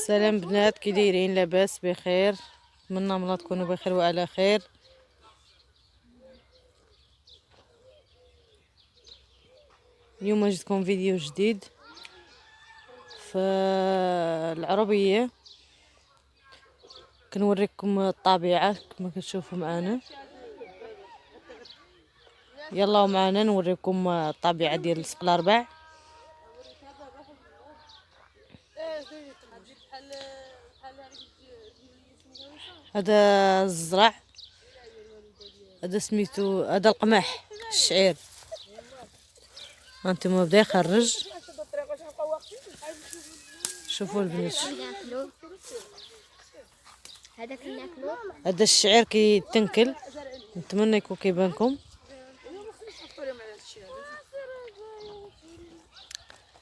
السلام بنات، كي دايرين؟ لاباس بخير؟ نتمنى الله تكونوا بخير وعلى خير. اليوم جيتكم فيديو جديد في العربيه، كنوريكم الطبيعه كما كتشوفوا معنا. يلا معنا نوريكم الطبيعه ديال سوق الارباع. هذا الزرع، هذا سميتو، هذا القمح الشعير. هانتوما بدا يخرج، شوفوا البنات. هذا كناكلو. هذا الشعير كيتنكل، نتمنى يكون كيبانكم.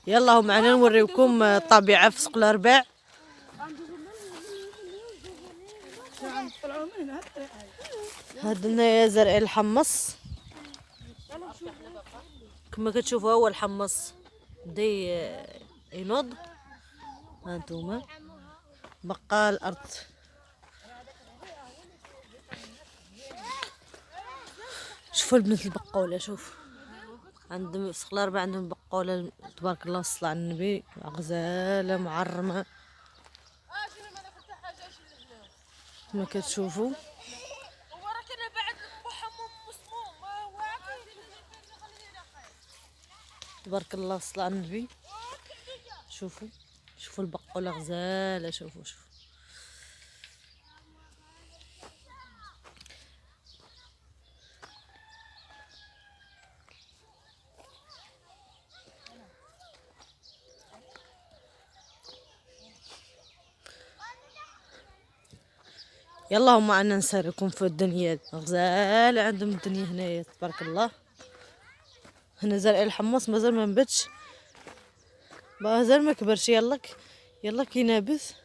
يلا معنا نوريكم الطبيعه في سوق الارباع. هذا هنايا زرع الحمص كما كتشوفوا، هو الحمص بدا ينوض. هانتوما بقى الارض. شوفوا البنات البقوله، شوف عندهم في سوق الارباع عندهم بقوله تبارك الله، الصلاة على النبي، غزاله معرمه كما كتشوفوا. تبارك الله، الصلاة على النبي. شوفوا البقوله غزاله، شوفوا. يلا هما عنا نسركم في الدنيا غزاله عندهم الدنيا هنايا تبارك الله. هنا زرع الحمص مازال ما نبتش، مازال ما كبرش. يلا كينابت.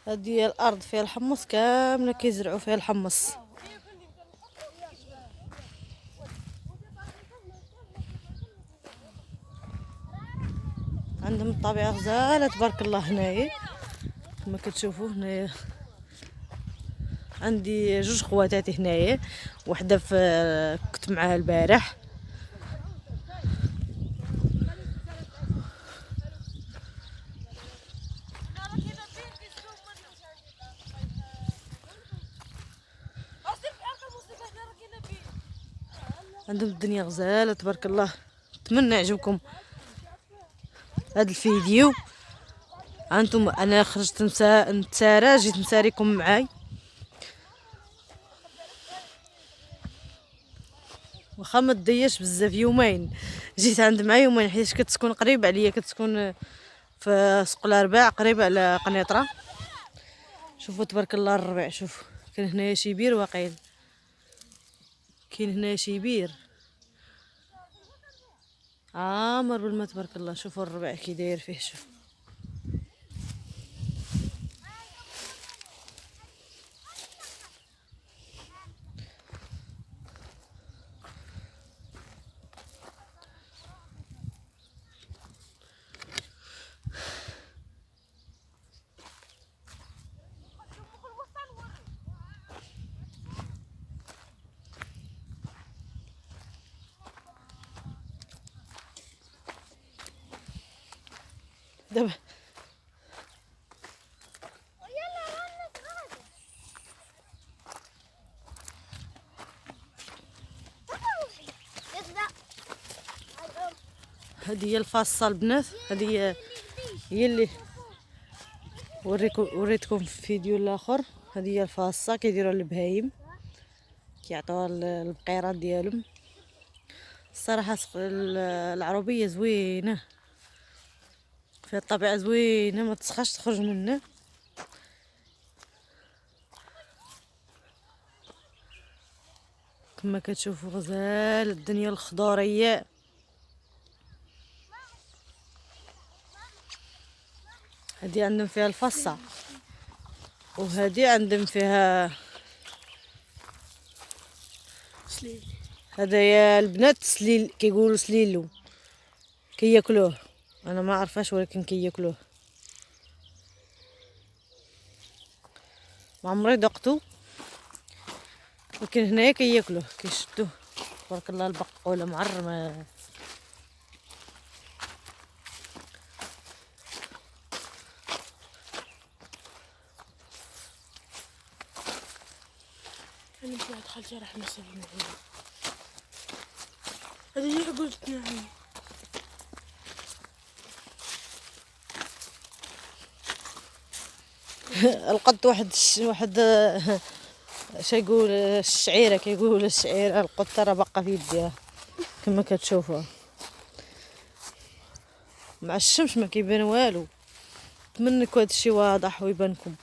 هذه الارض فيها الحمص كامله، كيزرعوا فيها الحمص. عندهم الطبيعه غزاله تبارك الله هنايا كما كتشوفوا. هنايا عندي جوج خواتاتي هنايا، وحده كنت معاها البارح. عندهم الدنيا غزاله تبارك الله. نتمنى يعجبكم هذا الفيديو. انتم انا خرجت نتسارى، جيت نساريكم معاي، واخا ما تضيعش بزاف. يومين جيت عند معايا، يومين، حيت كتكون قريبه عليا، كتكون في سوق الارباع قريبه على قنيطره. شوفوا تبارك الله الربيع. شوف كاين هنايا شي بير واقيل، كاين هنايا شي بير عامر بالما تبارك الله. شوفوا الربيع كي داير فيه. شوف دابا. هذه هي الفاصه البنات، هذه هي اللي وريتكم في الفيديو الاخر. هذه هي الفاصه كيديروها البهايم، كيعطيوها البقيرات ديالهم. الصراحه العربيه زوينه، فيها الطبيعه زوينه، ما تسخاش تخرج منه. كما كتشوفوا غزال الدنيا الخضوريه. هادي عندهم فيها الفصة، وهادي عندهم فيها سليل. هدايا البنات سليل، كيقولوا سليلو، كياكلوه. انا ما عرفاش ولكن كياكلوه. ما عمري ذقتو، ولكن هنايا كياكلوه كيشدوه. تبارك الله البقوله معرمه. أنا مش بعد خالتي راح نسوي معي. هذا اللي قلت معي. لقيت واحد اش يقول الشعيره، كيقول الشعيره القطه راه باقا في يديها كما كتشوفوا. مع الشمس ما كيبان والو. نتمنى يكون هادشي واضح ويبانكم.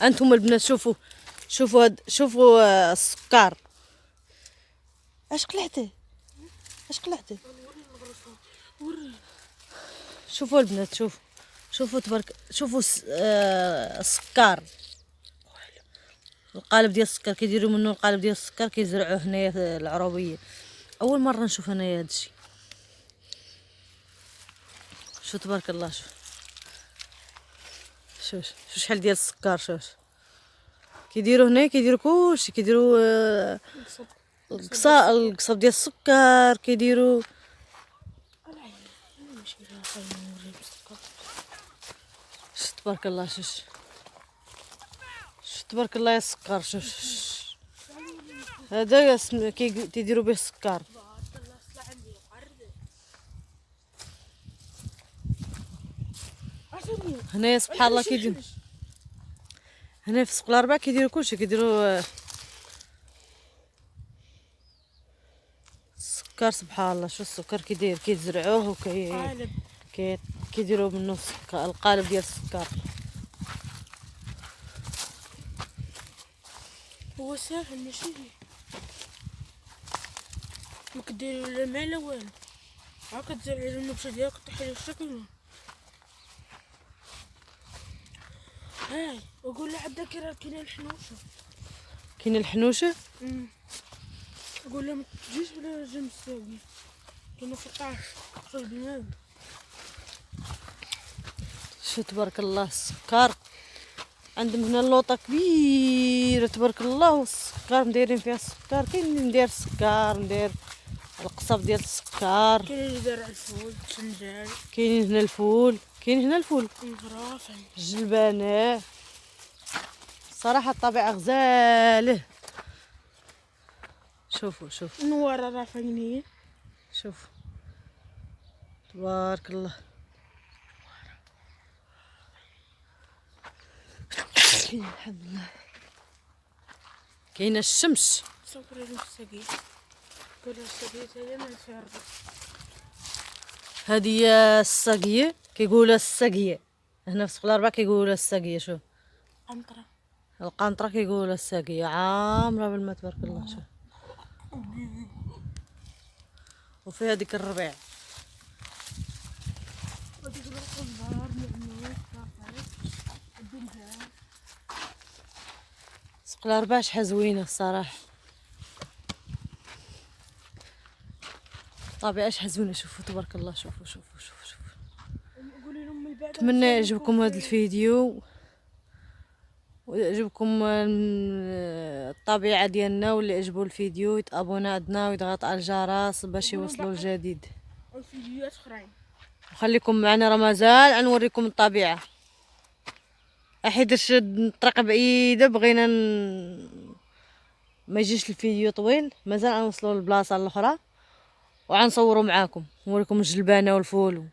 انتم البنات شوفوا، شوفوا السكر. اش قلعتي؟ اش قلعتي؟ شوفوا البنات، شوفوا تبارك، شوفوا السكر، القالب ديال السكر كيديروا منه القالب ديال السكر كيزرعوه هنايا في العروبيه. اول مره نشوف انايا هادشي. شو تبارك الله، شوف شحال ديال السكر. شوف كيديروا هنايا، كيديروا كلشي، كيديروا القصب ديال السكر، كيديروا شوف تبارك الله. شوف تبارك الله يا السكر. شوف هذا كيديروا به السكر. هنايا سبحان الله كيديروا هنا في سوق الاربعاء كيديروا كلشي، كيديروا السكر. سبحان الله شو السكر كيدير، كيزرعوه كيديروا منه السكر، القالب ديال السكر. هو ساهل ماشي ما كديروا لا ماء لا والو. ها كتزرعي النبته ديالك طيحي الشكل. هاي وقول له عندك كاين الحنوشه. كاين الحنوشه. قول له ما تجيش ولا جنب الساقي. كاين 16 خرج بنادم. شو تبارك الله السكر. عندهم هنا اللوطه كبيره تبارك الله، والسكر مدايرين فيها السكر. كاين اللي مداير السكر، مداير القصب ديال السكر. كاين اللي زارع الفول، التنجان. كاين هنا الفول، كاين هنا الفول، الغرافه، الجلبانه. صراحه الطبيعه غزاله. شوفوا النواره راه فاينين. شوف تبارك الله. الحمد لله. كاينه الشمس. صبري له الساقي. قول له الساقي تاهي ما فيها الربط. هذه الساقيه، كيقولها الساقيه هنا في سوق الاربعاء، كيقولها الساقيه. شوف قنطره. القنطره كيقولها الساقيه، عامره بالماء تبارك الله. شوف وفيها ديك الربيع. سوق الاربعاء شحال زوينه الصراحه، الطبيعه شحال زوينه. شوفوا تبارك الله. شوفوا قولي لهم من بعد. نتمنى يعجبكم هذا الفيديو، ويعجبكم الطبيعه ديالنا. واللي عجبو الفيديو يتابونا عندنا ويضغط على الجرس باش يوصلوا الجديد. الفيديوهات اخرين وخليكم معنا، راه مازال غنوريكم الطبيعه. حيت الطريق بعيده، بغينا ما يجيش الفيديو طويل. مازال غنوصلوا للبلاصه الاخرى وغنصوروا معاكم، نوريكم الجلبانه والفول.